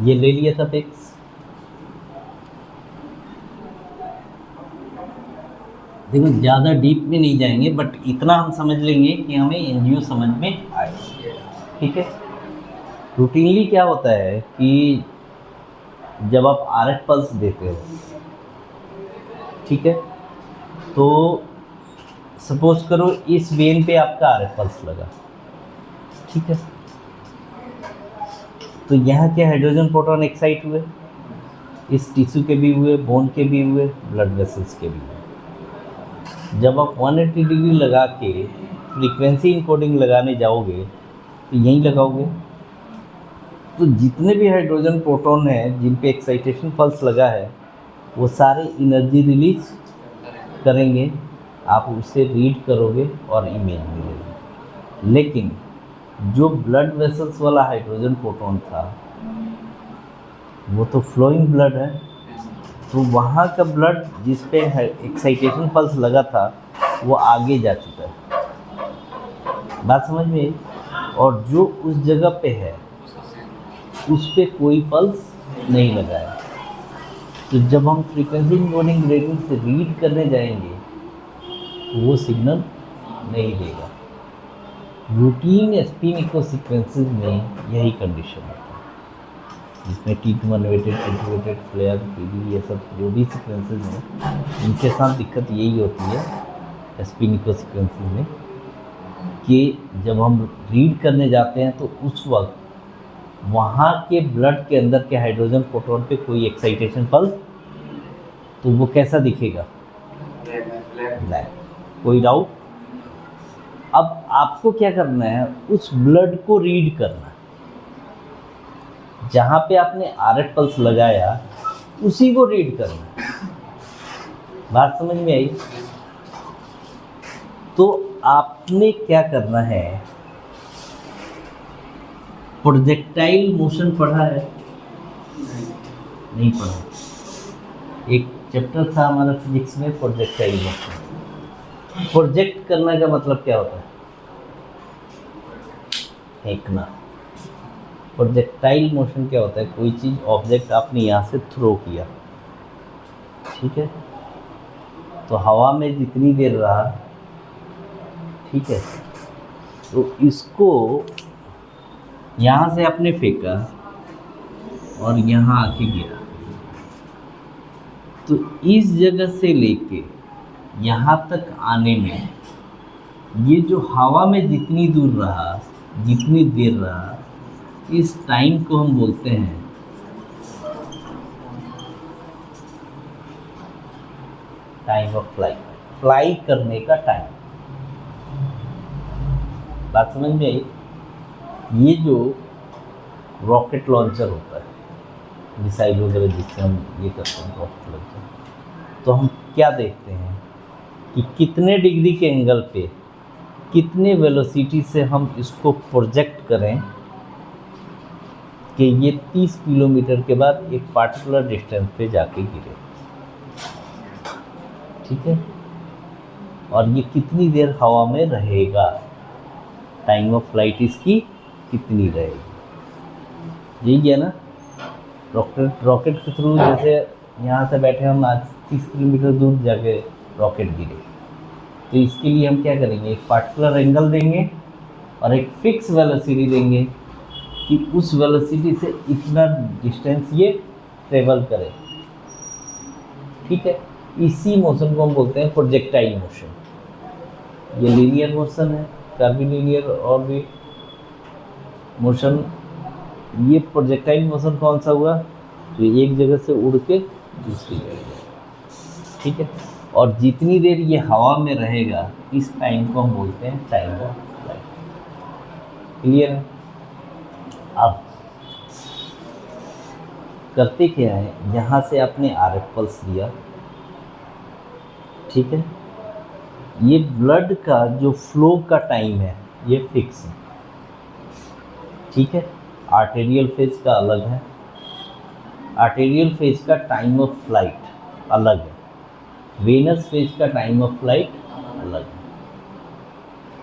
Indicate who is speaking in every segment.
Speaker 1: ये ले लिया था पिक्स। देखो ज़्यादा डीप में नहीं जाएंगे, बट इतना हम समझ लेंगे कि हमें एनजीओ समझ में आए। ठीक है, रूटीनली क्या होता है कि जब आप आरएफ पल्स देते हो, ठीक है, तो सपोज करो इस वेन पे आपका आरएफ पल्स लगा, ठीक है, तो यहाँ के हाइड्रोजन प्रोटॉन एक्साइट हुए, इस टिश्यू के भी हुए, बोन के भी हुए, ब्लड वेसल्स के भी हुए। जब आप 180 डिग्री लगा के फ्रीक्वेंसी इंकोडिंग लगाने जाओगे तो यहीं लगाओगे, तो जितने भी हाइड्रोजन प्रोटॉन हैं जिन पे एक्साइटेशन पल्स लगा है वो सारे एनर्जी रिलीज करेंगे, आप उसे रीड करोगे और इमेज मिलेगी। लेकिन जो ब्लड वेसल्स वाला हाइड्रोजन प्रोटॉन था वो तो फ्लोइंग ब्लड है, तो वहाँ का ब्लड जिस पे एक्साइटेशन पल्स लगा था वो आगे जा चुका है। बात समझ में आई? और जो उस जगह पे है उस पे कोई पल्स नहीं लगा है। तो जब हम फ्रीक्वेंसी इंकोडिंग ग्रेडियंट से रीड करने जाएंगे तो वो सिग्नल नहीं देगा। रूटीन स्पिन इको सीक्वेंसेस में यही कंडीशन होता है, जिसमें T2 unweighted, integrated, flare, PD, ये सब जो भी सीक्वेंसेस हैं इनके साथ दिक्कत यही होती है स्पिन इको सीक्वेंसेस में कि जब हम रीड करने जाते हैं तो उस वक्त वहाँ के ब्लड के अंदर के हाइड्रोजन प्रोटॉन पे कोई एक्साइटेशन पल्स, तो वो कैसा दिखेगा? ब्लैक। कोई डाउट? अब आपको क्या करना है, उस ब्लड को रीड करना है, जहाँ पे आपने आरएफ पल्स लगाया उसी को रीड करना है। बात समझ में आई? तो आपने क्या करना है, प्रोजेक्टाइल मोशन पढ़ा है? नहीं पढ़ा। एक चैप्टर था हमारा फिजिक्स में प्रोजेक्टाइल मोशन। प्रोजेक्ट करने का मतलब क्या होता है? फेंकना। प्रोजेक्टाइल मोशन क्या होता है? कोई चीज़, ऑब्जेक्ट आपने यहाँ से थ्रो किया, ठीक है, तो हवा में जितनी देर रहा, ठीक है, तो इसको यहाँ से आपने फेंका और यहाँ आके गिरा, तो इस जगह से लेके यहाँ तक आने में ये जो हवा में जितनी दूर रहा, जितनी देर रहा, इस टाइम को हम बोलते हैं टाइम ऑफ फ्लाइट। फ्लाई करने का टाइम। बात समझ में आई? ये जो रॉकेट लॉन्चर होता है, मिसाइल वगैरह जिससे हम ये करते हैं रॉकेट लॉन्चर, तो हम क्या देखते हैं कि कितने डिग्री के एंगल पे कितने वेलोसिटी से हम इसको प्रोजेक्ट करें कि ये 30 किलोमीटर के बाद एक पार्टिकुलर डिस्टेंस पे जाके गिरे, ठीक है, और ये कितनी देर हवा में रहेगा, टाइम ऑफ फ्लाइट इसकी कितनी रहेगी। यही है ना, रॉकेट के थ्रू, जैसे यहाँ से बैठे हम आज 30 किलोमीटर दूर जाके रॉकेट गिरे, तो इसके लिए हम क्या करेंगे, एक पार्टिकुलर एंगल देंगे और एक फिक्स वेलोसिटी देंगे कि उस वेलोसिटी से इतना डिस्टेंस ये ट्रेवल करे, ठीक है। इसी मोशन को हम बोलते हैं प्रोजेक्टाइल मोशन। ये लीनियर मोशन है, कर्वीलिनियर और भी मोशन। ये प्रोजेक्टाइल मोशन कौन सा हुआ, तो एक जगह से उड़ के दूसरी जगह, ठीक है, और जितनी देर ये हवा में रहेगा इस टाइम को हम बोलते हैं टाइम ऑफ फ्लाइट। क्लियर है? अब करते क्या है, यहाँ से आपने आरएफ पल्स दिया, ठीक है, ये ब्लड का जो फ्लो का टाइम है ये फिक्स है, ठीक है। आर्टेरियल फेज का अलग है, आर्टेरियल फेज का टाइम ऑफ फ्लाइट अलग है, वेनस फेज का टाइम ऑफ फ्लाइट अलग है।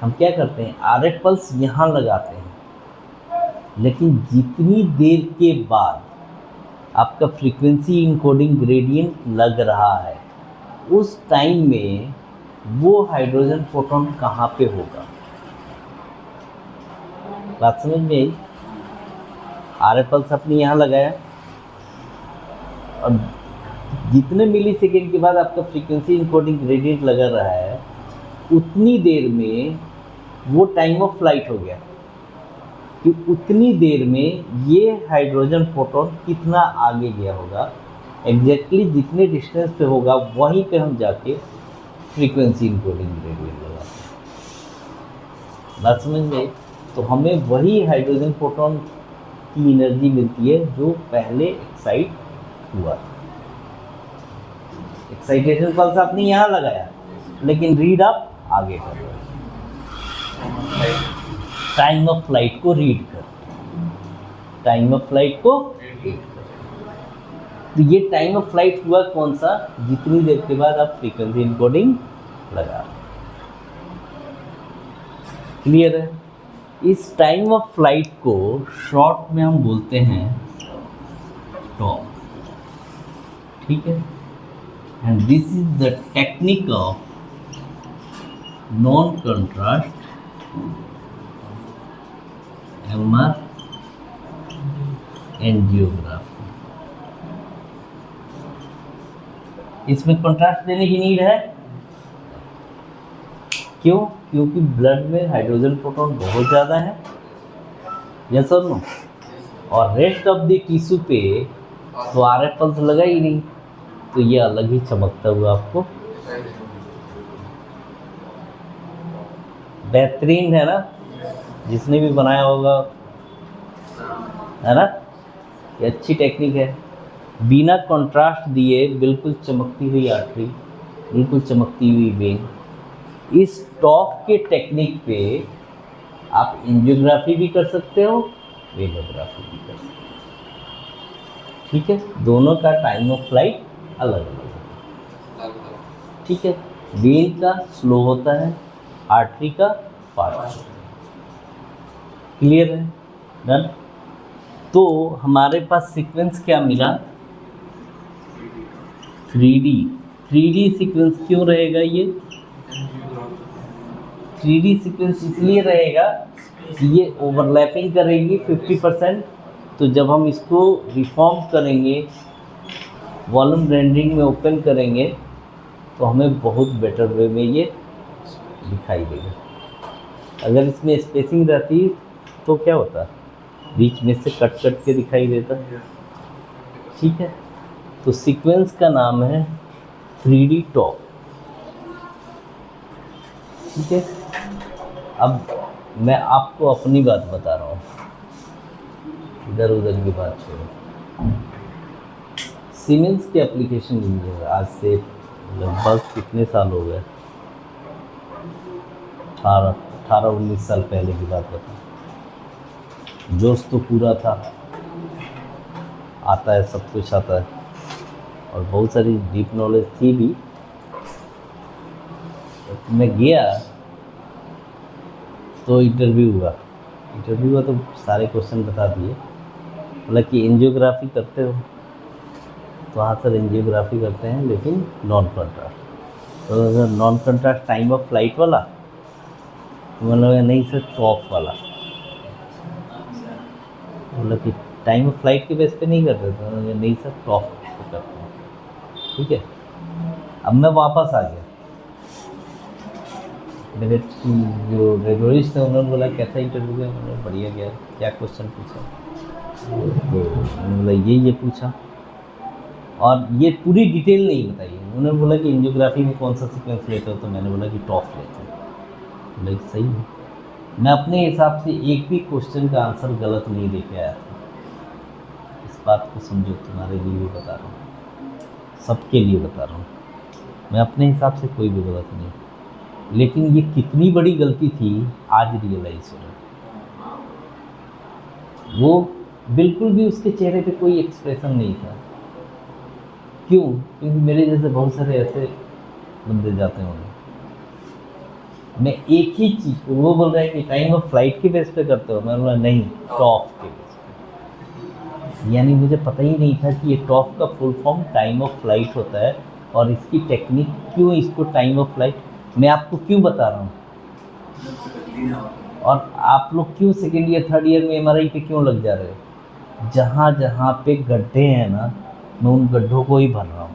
Speaker 1: हम क्या करते हैं, आरएफ पल्स यहाँ लगाते हैं, लेकिन जितनी देर के बाद आपका फ्रीक्वेंसी इनकोडिंग ग्रेडियंट लग रहा है, उस टाइम में वो हाइड्रोजन फोटोन कहाँ पे होगा? बात समझ में आई? RF पल्स अपने यहाँ लगाया और जितने मिली सेकेंड के बाद आपका फ्रीक्वेंसी इनकोडिंग ग्रेडियंट लगा रहा है, उतनी देर में वो टाइम ऑफ फ्लाइट हो गया कि उतनी देर में ये हाइड्रोजन फोटोन कितना आगे गया होगा। एग्जैक्टली जितने डिस्टेंस पे होगा वहीं पे हम जाके फ्रीक्वेंसी इनकोडिंग ग्रेडियंट लगाते हैं। बात समझ में? तो हमें वही हाइड्रोजन फोटोन की एनर्जी मिलती है जो पहले एक्साइट हुआ। एक्साइटेशन पल्स आपने यहाँ लगाया, लेकिन रीड आप आगे कर रहे हो। टाइम ऑफ फ्लाइट को रीड कर, टाइम ऑफ फ्लाइट को रीड कर। तो ये टाइम ऑफ फ्लाइट हुआ कौन सा? जितनी देर के बाद आप फ्रीक्वेंसी इनकोडिंग लगा। क्लियर है? इस टाइम ऑफ फ्लाइट को शॉर्ट में हम बोलते हैं टॉप। ठीक है? And this is the technique of non contrast MR angiography. इसमें कंट्रास्ट देने की नीड है। क्यों? क्योंकि ब्लड में हाइड्रोजन प्रोटॉन बहुत ज़्यादा है, यस और नो, और रेस्ट ऑफ द टिश्यू पे तो RF पल्स लगा ही नहीं, तो ये अलग ही चमकता हुआ आपको बेहतरीन है ना? जिसने भी बनाया होगा, है ना? ये अच्छी टेक्निक है। बिना कंट्रास्ट दिए बिल्कुल चमकती हुई आर्टरी, बिल्कुल चमकती हुई वेन। इस टॉप के टेक्निक पे आप एंजियोग्राफी भी कर सकते हो, वेनोग्राफी भी कर सकते हो। ठीक है? दोनों का टाइम ऑफ फ्लाइट अलग अलग है। ठीक है? वेन का स्लो होता है, आर्टरी का फास्ट। क्लियर है? डन? तो हमारे पास सीक्वेंस क्या मिला? 3D sequence. क्यों रहेगा ये 3D सीक्वेंस? इसलिए रहेगा कि ये ओवरलैपिंग करेगी 50%। तो जब हम इसको रिफॉर्म करेंगे, वॉल्यूम रेंडरिंग में ओपन करेंगे, तो हमें बहुत बेटर वे में ये दिखाई देगा। अगर इसमें स्पेसिंग रहती तो क्या होता? बीच में से कट कट के दिखाई देता। ठीक है? तो सीक्वेंस का नाम है 3D टॉप। ठीक है? अब मैं आपको अपनी बात बता रहा हूँ, इधर उधर की बात छोड़ो। सीमेंस के एप्लीकेशन इंजीनियर आज से लगभग कितने साल हो गए? 18-19 साल पहले की बात बता। जोश तो पूरा था, आता है, सब कुछ आता है, और बहुत सारी डीप नॉलेज थी भी। मैं गया तो इंटरव्यू हुआ तो सारे क्वेश्चन बता दिए। मतलब कि एंजियोग्राफी करते हो? तो हाँ सर एंजियोग्राफी करते हैं, लेकिन नॉन कंट्रास्ट। तो अगर non contrast time of flight वाला, तो मतलब नहीं सर टॉप वाला। मतलब कि टाइम ऑफ फ्लाइट के बेस पे नहीं करते, तो नहीं सर टॉप पे करते हैं। ठीक है? अब मैं वापस आ गया, मेरे जो रेडियोलॉजिस्ट थे उन्होंने बोला कैसा इंटरव्यू गया? उन्होंने बढ़िया गया। क्या क्वेश्चन पूछा? तो मतलब ये पूछा, और ये पूरी डिटेल नहीं बताई। उन्होंने बोला कि एंजियोग्राफी में कौन सा सीक्वेंस लेते हो? तो मैंने बोला कि टॉप लेते हो। बोला सही है। मैं अपने हिसाब से एक भी क्वेश्चन का आंसर गलत नहीं दे के आया था। इस बात को समझो, तुम्हारे लिए भी बता रहा हूँ, सबके लिए बता रहा हूँ। मैं अपने हिसाब से कोई भी गलत नहीं, लेकिन ये कितनी बड़ी गलती थी आज रियलाइज हो रहा है। वो बिल्कुल भी उसके चेहरे पे कोई एक्सप्रेशन नहीं था। क्यों? क्योंकि मेरे जैसे बहुत सारे ऐसे बंदे जाते होंगे। मैं एक ही चीज़ को, वो बोल रहा है कि टाइम ऑफ फ्लाइट के बेस पे करते हो, मैं बोला नहीं, टॉप के बेस यानी मुझे पता ही नहीं था कि ये टॉफ का full form time of flight होता है, और इसकी टेक्निक क्यों इसको टाइम ऑफ फ्लाइट मैं आपको क्यों बता रहा हूँ, और आप लोग क्यों सेकेंड ईयर थर्ड ईयर में एमआरआई पे क्यों लग जा रहे हो। जहाँ जहाँ पे गड्ढे हैं ना, मैं उन गड्ढों को ही भर रहा हूँ।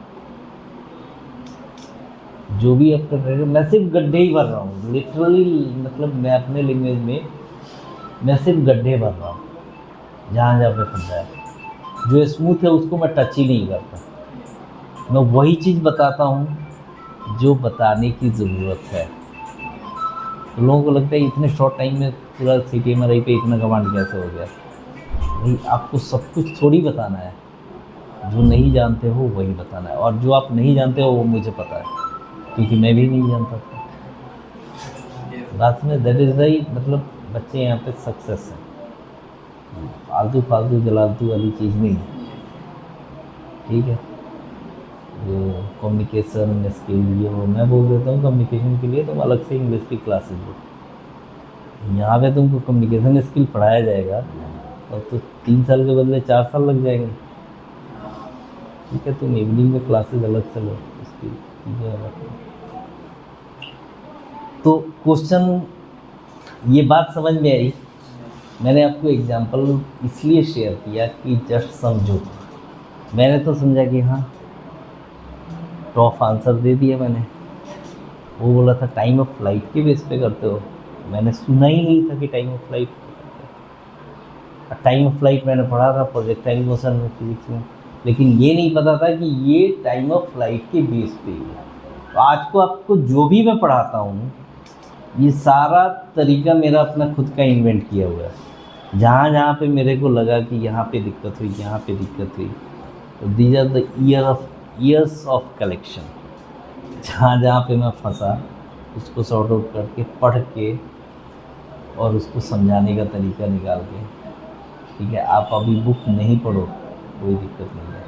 Speaker 1: जो भी आप कर रहे हो, मैं सिर्फ गड्ढे ही भर रहा हूँ, लिटरली, मतलब मैं अपने लैंग्वेज में मैं सिर्फ गड्ढे भर रहा हूँ। जहाँ जहाँ पे फंसा है, जो स्मूथ है उसको मैं टच ही नहीं करता। मैं वही चीज़ बताता हूँ जो बताने की ज़रूरत है। तो लोगों को लगता है इतने शॉर्ट टाइम में पूरा CTMRI पे इतना कमांड कैसे हो गया। भाई आपको सब कुछ थोड़ी बताना है, जो नहीं जानते हो वही बताना है, और जो आप नहीं जानते हो वो मुझे पता है, क्योंकि मैं भी नहीं जानता था। बात में दैट इज़ वाई, मतलब बच्चे यहाँ पे सक्सेस हैं, फालतू फालतू जलालतू वाली चीज़ नहीं है, ठीक है। वो कम्युनिकेशन स्किल ये वो मैं बोल देता हूँ, कम्युनिकेशन के लिए तुम अलग से इंग्लिश की क्लासेस लो। यहाँ पे तुमको कम्युनिकेशन स्किल पढ़ाया जाएगा और तो 3 साल के बदले 4 साल लग जाएंगे, ठीक है। तुम इवनिंग में क्लासेस अलग से लो, उसकी चीज़ें अलग। तो क्वेश्चन, ये बात समझ में आई। मैंने आपको एग्जांपल इसलिए शेयर किया कि जस्ट समझो। मैंने तो समझा कि हाँ टॉप आंसर दे दिया मैंने। वो बोला था टाइम ऑफ फ्लाइट के बेस पे करते हो, मैंने सुना ही नहीं था कि time of flight. Time of flight मैंने पढ़ा था प्रोजेक्टाइल मोशन में, फिजिक्स में, लेकिन ये नहीं पता था कि ये टाइम ऑफ फ्लाइट के बेस पे है। तो आज को आपको जो भी मैं पढ़ाता हूँ, ये सारा तरीका मेरा अपना खुद का इन्वेंट किया हुआ है। जहाँ जहाँ पे मेरे को लगा कि यहाँ पे दिक्कत हुई, यहाँ पे दिक्कत हुई, तो these are the years of collection. जहाँ जहाँ पे मैं फंसा उसको सॉर्ट आउट करके, पढ़ के, और उसको समझाने का तरीका निकाल के, ठीक है। आप अभी बुक नहीं पढ़ो कोई दिक्कत नहीं है।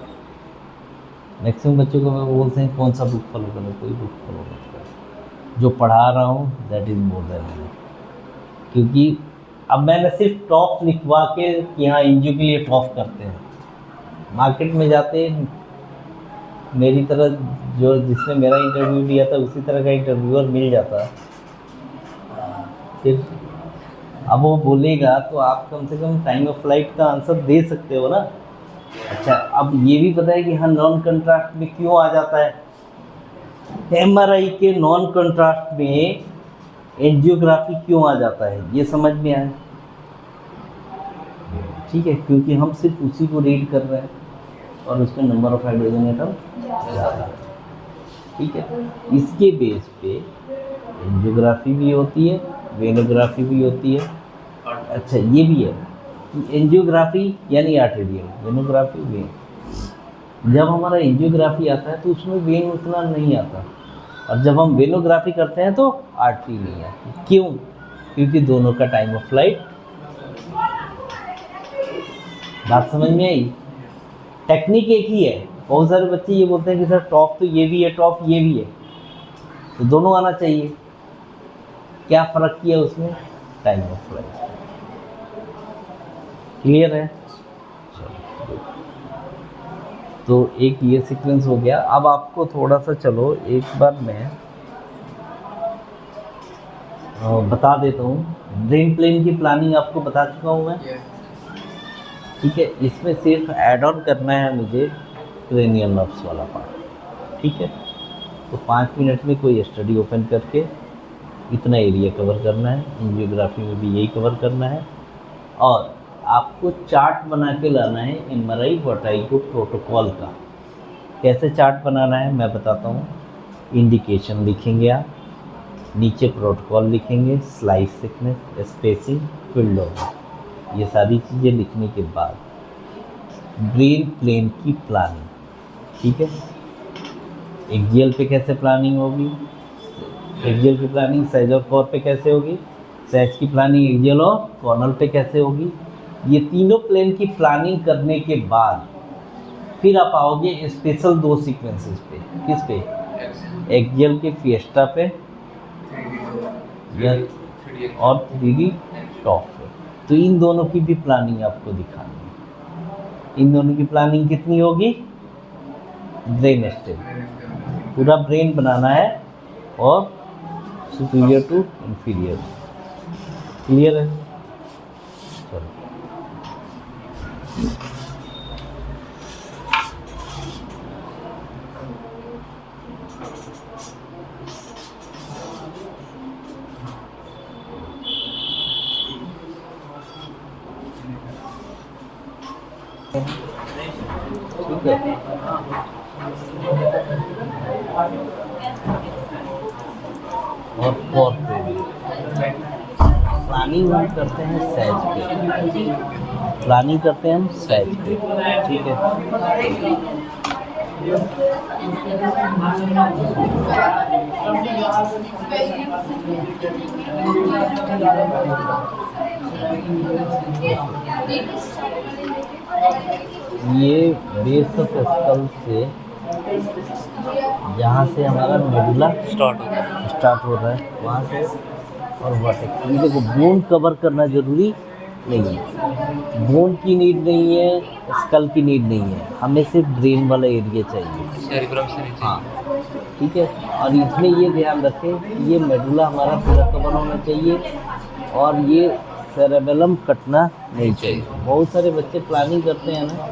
Speaker 1: मैक्सिमम बच्चों को मैं बोलते हैं कौन सा बुक फॉलो करो, कोई बुक फॉलो मत करो। जो पढ़ा रहा हूँ that is more than enough. क्योंकि अब मैंने सिर्फ टॉप लिखवा के कि हाँ एनजीओ के लिए टॉप करते हैं, मार्केट में जाते मेरी तरह जो जिसने मेरा इंटरव्यू लिया था उसी तरह का इंटरव्यूअर मिल जाता, फिर अब वो बोलेगा तो आप कम से कम टाइम ऑफ फ्लाइट का आंसर दे सकते हो ना। अच्छा, अब ये भी पता है कि हाँ नॉन कंट्रास्ट में क्यों आ जाता है। एमआरआई के नॉन कंट्रास्ट में एंजियोग्राफी क्यों आ जाता है, ये समझ में आया, ठीक है। क्योंकि हम सिर्फ उसी को रीड कर रहे हैं और उसका नंबर ऑफ हाइड्रोजन एटम ज़्यादा, ठीक है। इसके बेस पे एंजियोग्राफी भी होती है, वेनोग्राफी भी होती है। अच्छा ये भी है कि एंजियोग्राफी यानी आर्टेरियल, वेनोग्राफी वेन। जब हमारा एंजियोग्राफी आता है तो उसमें वेन उतना नहीं आता, और जब हम वेनोग्राफी करते हैं तो आर्टरी नहीं आती। क्यों? क्योंकि दोनों का टाइम ऑफ फ्लाइट। बात समझ में आई? टेक्निक एक ही है। बहुत सारे बच्चे ये बोलते हैं कि सर टॉप तो ये भी है, टॉप ये भी है, तो दोनों आना चाहिए। क्या फ़र्क किया उसमें? Time of flight. क्लियर है? तो एक ये सीक्वेंस हो गया। अब आपको थोड़ा सा चलो एक बार मैं बता देता हूँ। ब्रेन प्लेन की प्लानिंग आपको बता चुका हूँ मैं, ठीक है। इसमें सिर्फ ऐड ऑन करना है मुझे क्रेनियल नर्व्स वाला पार्ट, ठीक है। तो 5 मिनट में कोई स्टडी ओपन करके इतना एरिया कवर करना है, एंजियोग्राफी में भी यही कवर करना है, और आपको चार्ट बना के लाना है एमआरआई वर्टाइगो प्रोटोकॉल का। कैसे चार्ट बनाना है मैं बताता हूँ। इंडिकेशन लिखेंगे आप, नीचे प्रोटोकॉल लिखेंगे, slice thickness, spacing, field of, ये सारी चीज़ें लिखने के बाद ब्रेन प्लेन की प्लानिंग, ठीक है। एक्सियल पे कैसे प्लानिंग होगी, एक्सियल की प्लानिंग सेज और कोर पे कैसे होगी, सेज की प्लानिंग एक्सियल और कॉर्नल पे कैसे होगी। ये तीनों प्लेन की प्लानिंग करने के बाद फिर आप आओगे स्पेशल 2 सीक्वेंसेस पे। किस पे? एक्सियल के फिएस्टा पे या और 3D टॉप पे। तो इन दोनों की भी प्लानिंग आपको दिखानी है, इन दोनों की प्लानिंग कितनी होगी? ब्रेन स्टेम, पूरा ब्रेन बनाना है और सुपीरियर टू इंफीरियर। क्लियर है? चलो ठीक है। और फोर्थ पे भी प्लानिंग हम करते हैं सहज पे, प्लानिंग करते हैं हम सहज पे। ठीक है। ये बेस ऑफ स्कल से जहाँ से हमारा मेडुला स्टार्ट हो रहा है वहाँ से और वर्टेक्स, ये देखो बोन कवर करना जरूरी नहीं है, बोन की नीड नहीं है, स्कल की नीड नहीं है, हमें सिर्फ ब्रेन वाला एरिया चाहिए। हाँ ठीक है। और इसमें ये ध्यान रखें कि ये मेडुला हमारा पूरा कवर होना चाहिए और ये सेरेबेलम कटना नहीं चाहिए। बहुत सारे बच्चे प्लानिंग करते हैं ना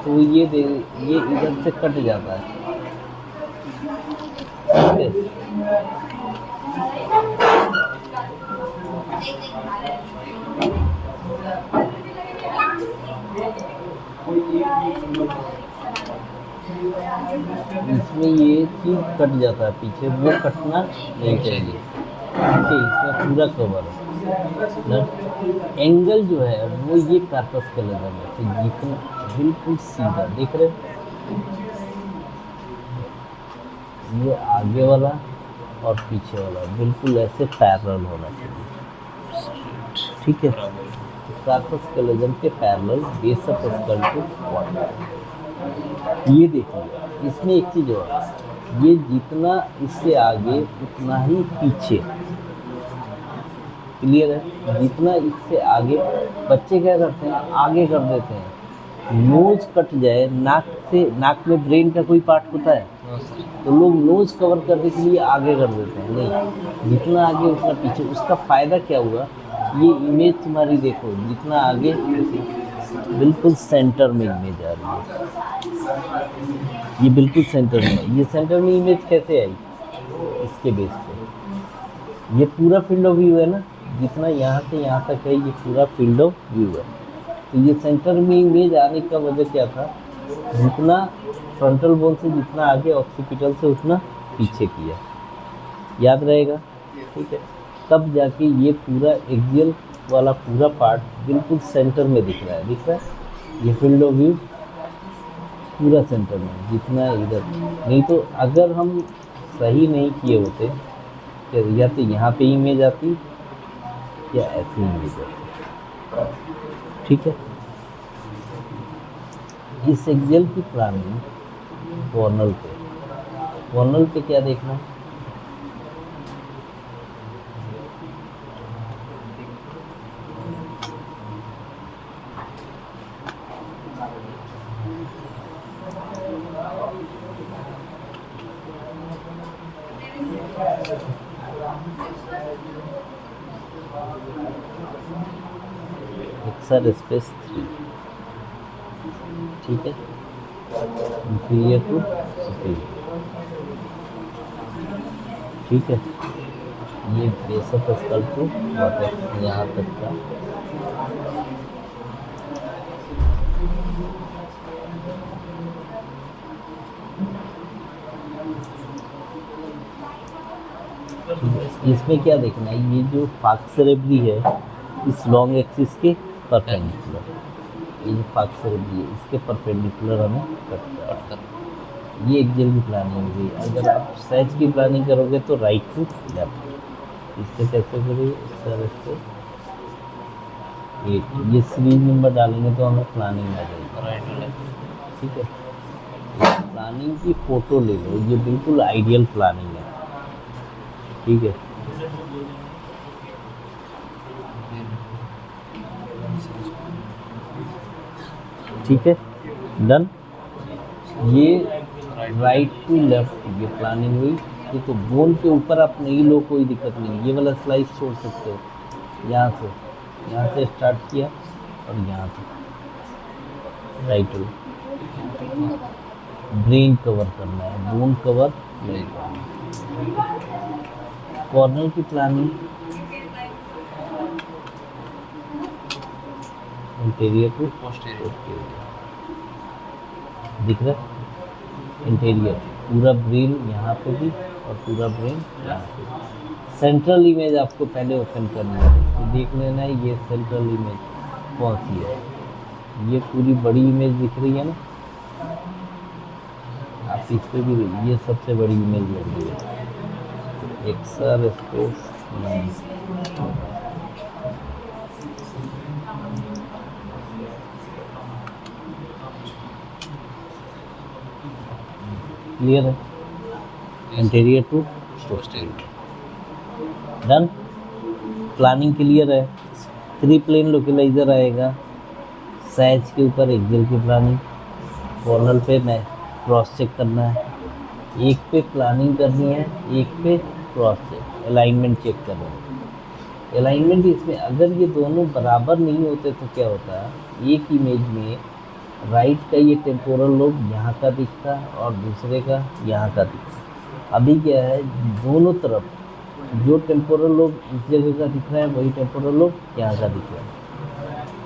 Speaker 1: तो ये इधर से कट जाता है। ठीक है। इसमें ये चीज़ कट जाता है पीछे, वो कटना नहीं चाहिए। ठीक है, इसमें पूरा कवर है। एंगल जो है वो ये कार्पस का लेवल है, तो जितना बिल्कुल सीधा देख रहे ये आगे वाला और पीछे वाला बिल्कुल ऐसे पैरेलल होना चाहिए। ठीक है। कार्पस स्केलेटन के parallel base of skull to water. ये देखिए इसमें एक चीज़ और, ये जितना इससे आगे उतना ही पीछे। क्लियर है? जितना इससे आगे, बच्चे क्या करते हैं आगे कर देते हैं, नोज कट जाए नाक से, नाक में ब्रेन का कोई पार्ट होता है तो लोग नोज कवर करने के लिए आगे कर देते हैं। नहीं, जितना आगे उतना पीछे। उसका फ़ायदा क्या हुआ, ये इमेज तुम्हारी देखो, जितना आगे बिल्कुल सेंटर में इमेज आ रही है, ये बिल्कुल सेंटर में। ये सेंटर में इमेज कैसे आई? इसके बेस पे ये पूरा फील्ड ऑफ व्यू है ना, जितना यहाँ से यहाँ तक है ये पूरा फील्ड ऑफ व्यू है। तो ये सेंटर में इमेज आने का वजह क्या था, जितना फ्रंटल बोन से जितना आगे, ऑक्सीपिटल से उतना पीछे किया। याद रहेगा? ठीक है। तब जाके ये पूरा एक्सियल वाला पूरा पार्ट बिल्कुल सेंटर में दिख रहा है। दिख रहा है ये फील्ड ऑफ व्यू पूरा सेंटर में, जितना इधर। नहीं तो अगर हम सही नहीं किए होते तो या तो यहाँ पे इमेज आती या ऐसी इमेज आती। ठीक है। इस एक्सियल की प्लानिंग कॉर्नल पे क्या देखना है? एक्सर स्पेस 3। ठीक है। Inferior to superior. ठीक है। ये base of skull to water यहाँ तक का। इसमें क्या देखना है, ये जो फाक्स सेरेब्री है इस लॉन्ग एक्सिस के परपेंडिकुलर, ये जो फाक्स सेरेब्री है इसके परपेंडिकुलर हमें कट करना। ये एक्सियल की प्लानिंग हुई। अगर आप सहज की प्लानिंग करोगे तो राइट टू लेफ्ट। इससे कैसे करेंगे सर? इसको ये सीरीज नंबर डालेंगे तो हमें प्लानिंग आ जाएगी। ठीक है। प्लानिंग की फ़ोटो ले लो, ये बिल्कुल आइडियल प्लानिंग है। ठीक है। ठीक है। डन। ये राइट टू लेफ्ट ये प्लानिंग हुई। ये तो बोन के ऊपर आप नहीं लो, कोई दिक्कत नहीं, ये वाला स्लाइस छोड़ सकते हो। यहाँ से स्टार्ट किया और यहाँ से राइट टू ब्रेन कवर करना है, बोन कवर नहीं करना। कॉर्नर की प्लानिंग, इंटीरियर टू पोस्टीरियर दिख रहा है। इंटीरियर पूरा ब्रेन यहाँ पे भी और पूरा ब्रेन यहाँ पे। सेंट्रल इमेज आपको पहले ओपन करनी है, तो देख लेना है ये सेंट्रल इमेज कौन सी है। ये पूरी बड़ी इमेज दिख रही है ना, आप इस पे भी, ये सबसे बड़ी इमेज लग रही है। एक्सर स्पेस क्लियर है। Interior to posterior done. Planning clear है। 3 प्लेन लोकेलाइजर आएगा, सैज के ऊपर एक्सेल की प्लानिंग, कॉर्नर पे मैं क्रॉस चेक करना है, एक पे प्लानिंग करनी है, एक पे क्रॉस चेक अलाइनमेंट चेक करना है। अलाइनमेंट इसमें अगर ये दोनों बराबर नहीं होते तो क्या होता है, एक इमेज में राइट का ये टेम्पोरल लोब यहाँ का दिखता और दूसरे का यहाँ का दिखता। अभी क्या है, दोनों तरफ जो टेम्पोरल लोब इस जगह का दिख रहा है वही टेम्पोरल लोब यहाँ का दिख रहा है।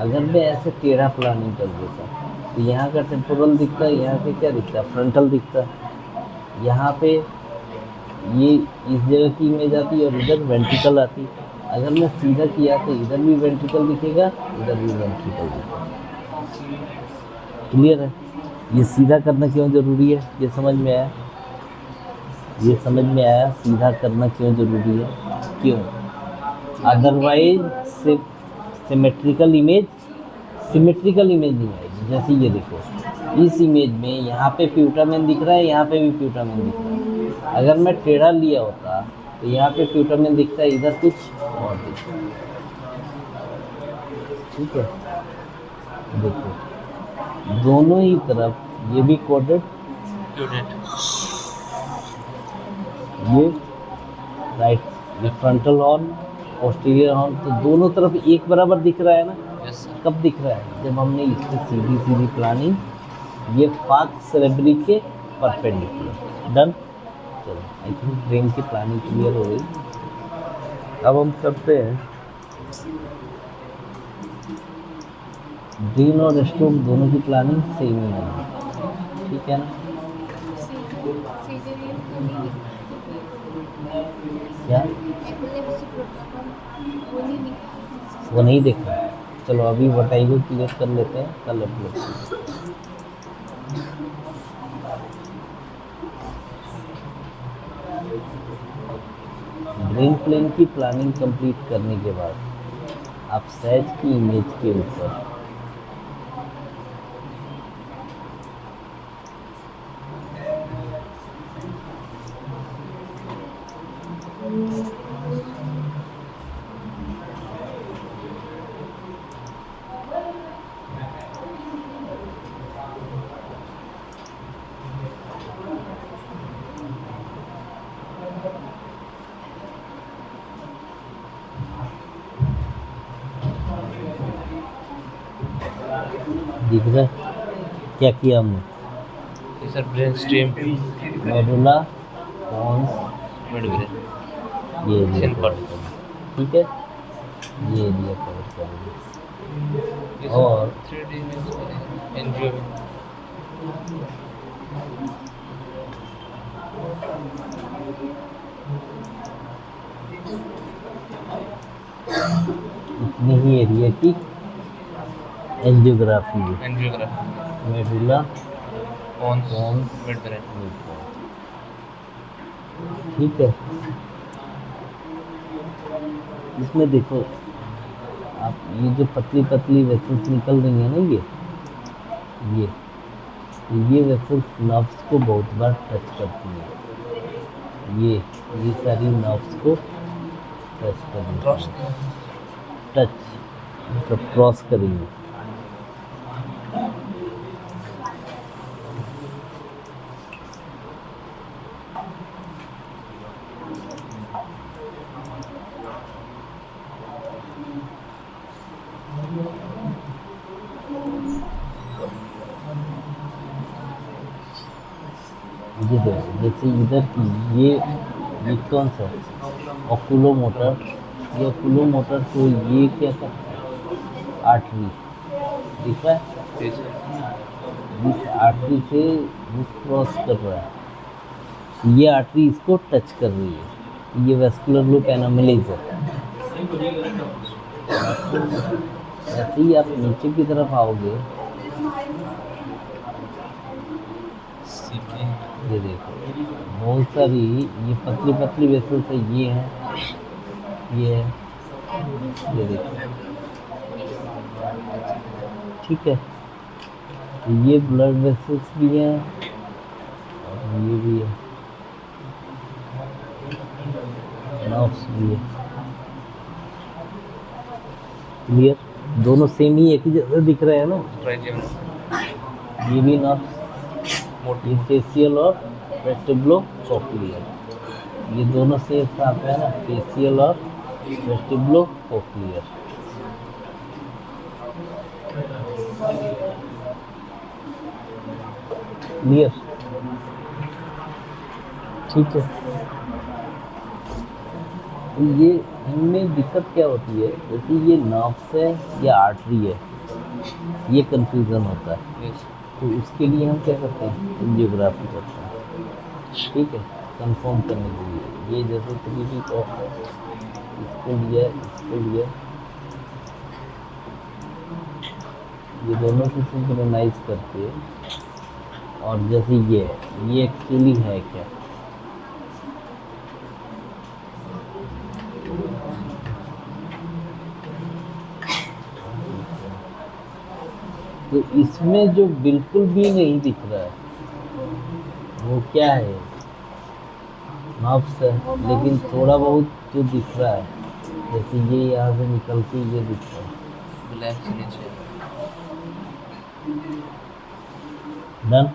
Speaker 1: अगर मैं ऐसे टेढ़ा प्लानिंग कर देता तो यहाँ का टेम्पोरल दिखता, यहाँ पे क्या दिखता, फ्रंटल दिखता। यहाँ पे ये इस जगह की इमेज आती और इधर वेंट्रिकल आती। अगर मैं सीधा किया तो इधर भी वेंट्रिकल दिखेगा, इधर भी वेंट्रिकल दिखेगा। क्लियर है। ये सीधा करना क्यों ज़रूरी है, ये समझ में आया? ये समझ में आया सीधा करना क्यों ज़रूरी है? क्यों? अदरवाइज सिमेट्रिकल इमेज नहीं आएगी। जैसे ये देखो, इस इमेज में यहाँ पे प्यूटामेन दिख रहा है, यहाँ पे भी प्यूटामेन दिख रहा है। अगर मैं टेढ़ा लिया होता तो यहाँ पे प्यूटामेन दिखता है, इधर कुछ और दिखता है। ठीक है, देखो दोनों ही तरफ ये भी कोडेड, ये राइट, ये फ्रंटल हॉर्न, पोस्टीरियर हॉर्न, तो दोनों तरफ एक बराबर दिख रहा है ना। कब दिख रहा है? जब हमने इसकी सीधी प्लानिंग, ये फाक्स सेरेब्री के परपेंडिकुलर। डन। चलो, आई थिंक ब्रेन की प्लानिंग क्लियर हो गई। अब हम करते हैं ब्रेन और स्ट्रोक दोनों की प्लानिंग सेम ही है, ठीक है ना? क्या वो नहीं देखा? चलो अभी बताइए को क्लियर कर लेते हैं, कल अपलोड। ब्रेन प्लेन की प्लानिंग कंप्लीट करने के बाद आप सैज की इमेज के ऊपर दिख रहा है क्या किया हमने?
Speaker 2: Sir brain stem,
Speaker 1: medulla, pons,
Speaker 2: mid brain,
Speaker 1: ये एरिया
Speaker 2: सेल
Speaker 1: कवर
Speaker 2: पार्ट,
Speaker 1: कर, ठीक है, ये एरिया कवर करेंगे। और
Speaker 2: 3D एनजीओ
Speaker 1: इतनी ही एरिया की एंजियोग्राफी है। Medulla,
Speaker 2: pons,
Speaker 1: pons,
Speaker 2: mid brain.
Speaker 1: ठीक है। इसमें देखो आप, ये जो पतली पतली वेसल्स निकल रही है ना, ये वेसल्स नर्व्स को बहुत बार टच करती है। ये सारी नर्व्स को टच करेंगी, टच मतलब क्रॉस करेंगे। ये देखो जैसे इधर की ये कौन सा ओकुलोमोटर, ये ओकुलोमोटर तो ये क्या करता है आर्टरी, दिख रहा है,
Speaker 2: जी सर।
Speaker 1: इस आर्टरी से ये क्रॉस कर रहा है, ये आर्टरी इसको टच कर रही है, ये वेस्कुलर लूप एनोमलीज है। ऐसे ही आप नीचे की तरफ आओगे,
Speaker 2: सीपी
Speaker 1: ये देखो बहुत सारी ये पतली पतली वेसल्स है, ये है, ये है, ये देखो, ठीक है। तो ये ब्लड वेसल्स भी हैं और ये भी है, नर्व्स भी है, क्लियर, दोनों सेम ही एक ही जैसे दिख रहे हैं ना,
Speaker 2: ट्राइजियम
Speaker 1: ये भी नर्व्स,
Speaker 2: मोटी
Speaker 1: ये फेशियल और वेस्टिबुलो कोक्लियर, ये दोनों से एक साथ है ना, फेशियल और वेस्टिबुलो कोक्लियर। क्लियर, ठीक है। तो ये इनमें दिक्कत क्या होती है, जैसे ये नर्व्स है या आर्टरी है, ये कंफ्यूजन होता है,
Speaker 2: यस
Speaker 1: तो उसके लिए हम क्या करते हैं, एंजियोग्राफी करते हैं, ठीक है, कंफर्म करने के लिए। ये जैसे 3D टॉप है, इसको लिया, इसको लिया, ये दोनों को सिंक्रोनाइज करके, और जैसे ये एक्चुअली है क्या, तो इसमें जो बिल्कुल भी नहीं दिख रहा है वो क्या है, नर्व्स है, लेकिन थोड़ा बहुत जो दिख रहा है, जैसे ये यहाँ से निकल के ये दिख रहा है,
Speaker 2: ब्लैक से नीचे
Speaker 1: डन।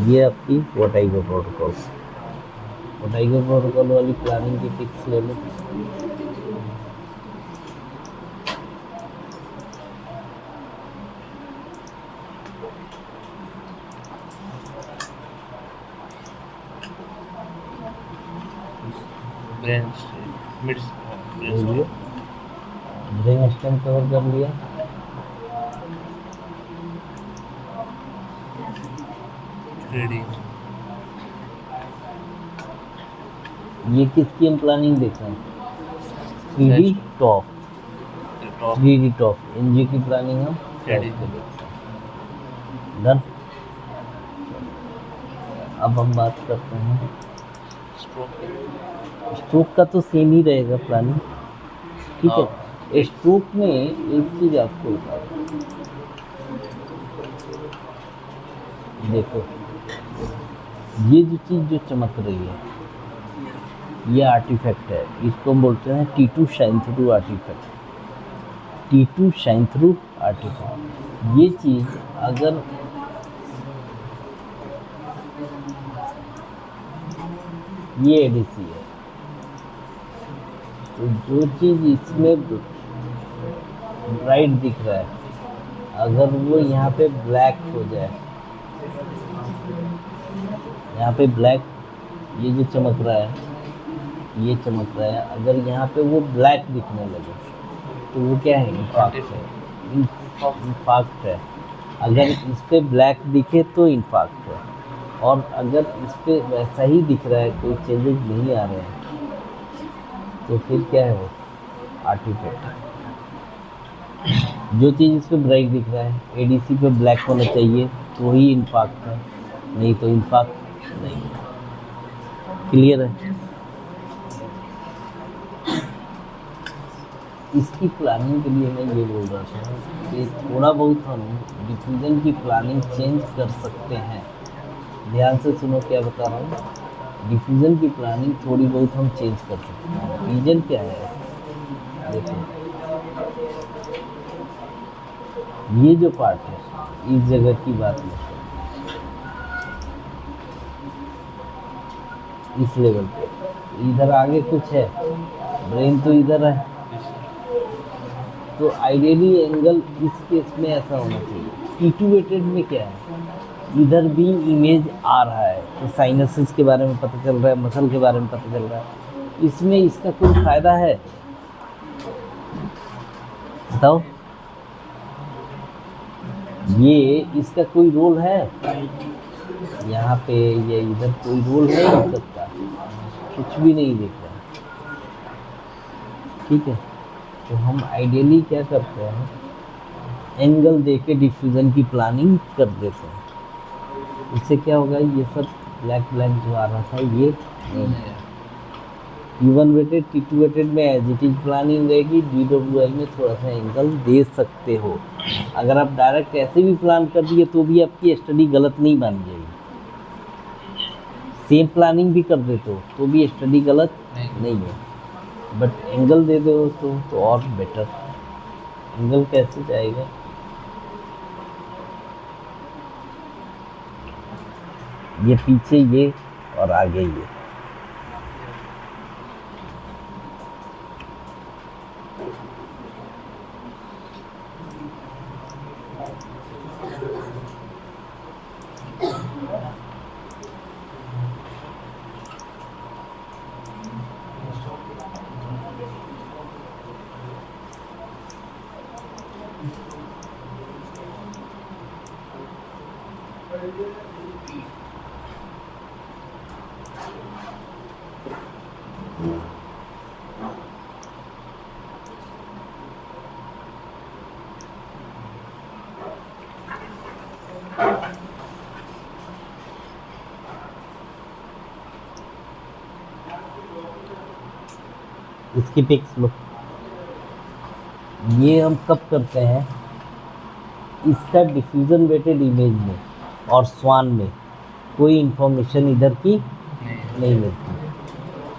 Speaker 1: ये आपकी वोटाइगो प्रोटोकॉल, वोटाइगो प्रोटोकॉल वाली प्लानिंग की टिप्स ले लो।
Speaker 2: ब्रेन मिड
Speaker 1: बोलिए, ब्रेन स्टेम कवर कर लिया,
Speaker 2: रीडिंग
Speaker 1: ये किसकी हम प्लानिंग देख रहे हैं, 3D top,
Speaker 2: top
Speaker 1: 3D top NGO की प्लानिंग हम
Speaker 2: 3D
Speaker 1: डन। अब हम बात करते हैं
Speaker 2: स्ट्रोक
Speaker 1: स्ट्रोक का, तो सेम ही रहेगा प्लानिंग, ठीक है। स्ट्रोक में एक चीज आपको बता दूं, देखो ये जो चीज जो चमक रही है, ये आर्टिफैक्ट है, इसको हम बोलते हैं T2 shine through artifact, T2 shine through artifact. ये चीज अगर ये एडीसी है, तो जो चीज इसमें ब्राइट दिख रहा है, अगर वो यहाँ पे ब्लैक हो जाए, यहाँ पे ब्लैक, ये जो चमक रहा है, ये चमक रहा है, अगर यहाँ पे वो ब्लैक दिखने लगे तो वो क्या है, इन्फाक्ट है, इन्फाक्ट है। अगर इस पे ब्लैक दिखे तो इन्फाक्ट है, और अगर इस पे वैसा ही दिख रहा है, कोई चेंजेस नहीं आ रहे हैं, तो फिर क्या है वो आर्टिफैक्ट। जो चीज़ इस पे ब्राइट दिख रहा है, एडीसी पे ब्लैक होना चाहिए तो ही इन्फाक्ट है, नहीं तो इन्फाक्ट नहीं है। क्लियर है। इसकी प्लानिंग के लिए मैं ये बोल रहा था कि थोड़ा बहुत हम डिफ्यूजन की प्लानिंग चेंज कर सकते हैं। ध्यान से सुनो क्या बता रहा हूँ, डिफ्यूजन की प्लानिंग थोड़ी बहुत हम चेंज कर सकते हैं। रीजन क्या है, देखो ये जो पार्ट है, इस जगह की बात नहीं, इस लेवल पे, इधर आगे कुछ है, ब्रेन तो इधर है, तो आइडियली एंगल इस केस में ऐसा होना चाहिए। टीटूवेटेड में क्या है, इधर भी इमेज आ रहा है, तो साइनसेस के बारे में पता चल रहा है, मसल के बारे में पता चल रहा है। इसमें इसका कोई फायदा है? बताओ, ये इसका कोई रोल है यहाँ पे या इधर? कोई रोल है इन सबका? कुछ भी नहीं दिख रहा। ठीक है, तो हम आइडियली क्या करते हैं, एंगल देके डिफ्यूजन की प्लानिंग कर देते हैं। इससे क्या होगा, ये सब ब्लैक ब्लैक जो आ रहा था ये T1 वेटेड T2 वेटेड में एज इट इज प्लानिंग रहेगी। DWI में थोड़ा सा एंगल दे सकते हो। अगर आप डायरेक्ट ऐसे भी प्लान कर दिए तो भी आपकी स्टडी गलत नहीं बन जाएगी। सेम प्लानिंग भी कर देते हो तो भी स्टडी गलत नहीं है, बट एंगल दे दो तो और बेटर। एंगल कैसे जाएगा? ये पीछे ये और आगे ये। इसकी पिक्स लो। ये हम कब करते हैं, इसका डिफ्यूजन वेटेड इमेज में और स्वान में कोई इंफॉर्मेशन इधर की नहीं मिलती,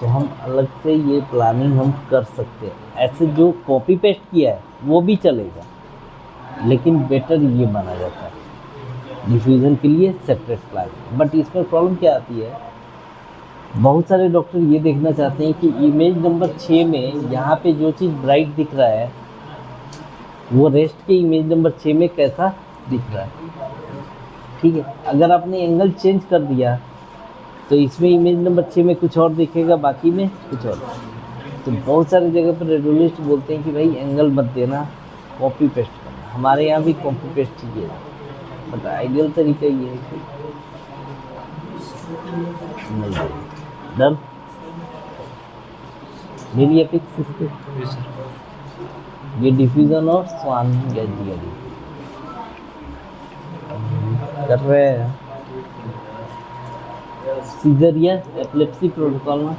Speaker 1: तो हम अलग से ये प्लानिंग हम कर सकते हैं। ऐसे जो कॉपी पेस्ट किया है वो भी चलेगा, लेकिन बेटर ये माना जाता है डिफ्यूजन के लिए सेपरेट प्लानिंग। बट इसमें प्रॉब्लम क्या आती है, बहुत सारे डॉक्टर ये देखना चाहते हैं कि इमेज नंबर 6 में यहाँ पे जो चीज़ ब्राइट दिख रहा है वो रेस्ट के इमेज नंबर 6 में कैसा दिख रहा है। ठीक है, अगर आपने एंगल चेंज कर दिया तो इसमें इमेज नंबर 6 में कुछ और दिखेगा, बाकी में कुछ और। तो बहुत सारी जगह पर रेडियोलॉजिस्ट बोलते हैं कि भाई एंगल मत देना, कॉपी पेस्ट करना। हमारे यहाँ भी कॉपी पेस्ट चाहिए, बट आइडियल तरीका ये है कि नहीं। डन, मेरी एपिक्स इसके ये डिफ्यूजन और स्वान गैजियरी कर रहे हैं। सीजर या एपिलेप्सी प्रोटोकॉल में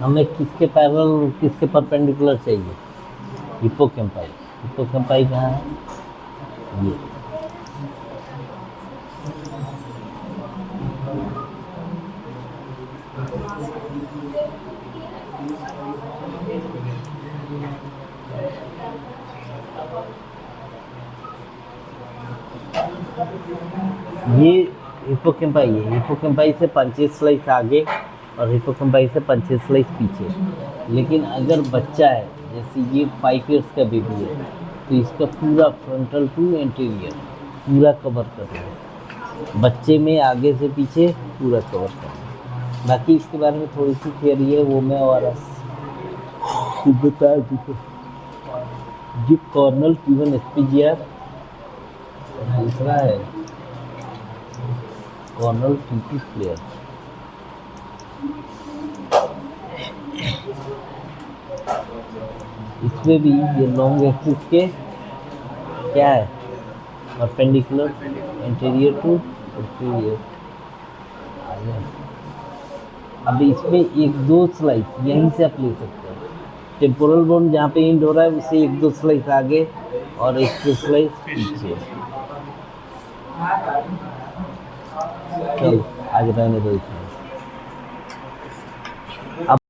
Speaker 1: हमें किसके पैरेलल किसके परपेंडिकुलर चाहिए? हिप्पोकैम्पाई। हिप्पोकैम्पाई कहाँ है? ये हिप्पोकैम्पाई है। हिप्पोकैम्पाई से 5 स्लाइस आगे और हिप्पोकैम्पाई से 5 स्लाइस पीछे। लेकिन अगर बच्चा है, जैसे ये 5 इयर्स का बेबी है, तो इसका पूरा फ्रंटल टू एंटीरियर पूरा कवर करना है। बच्चे में आगे से पीछे पूरा कवर करना है। बाकी इसके बारे में थोड़ी सी थियरी है, वो मैं और बता दूँ। ये कॉर्नल T1 SPGR, दूसरा है कॉर्नल T2 फ्लेयर। इसमें भी ये लॉन्ग एक्सिस के क्या है, परपेंडिकुलर इंटीरियर टू सुपीरियर। अब इसमें एक दो स्लाइस यहीं से आप ले सकते हैं। टेम्पोरल बोन जहाँ पे एंड हो रहा है उससे एक दो स्लाइस आगे और एक दो स्लाइस पीछे। चल आगे रहने दो इसमें।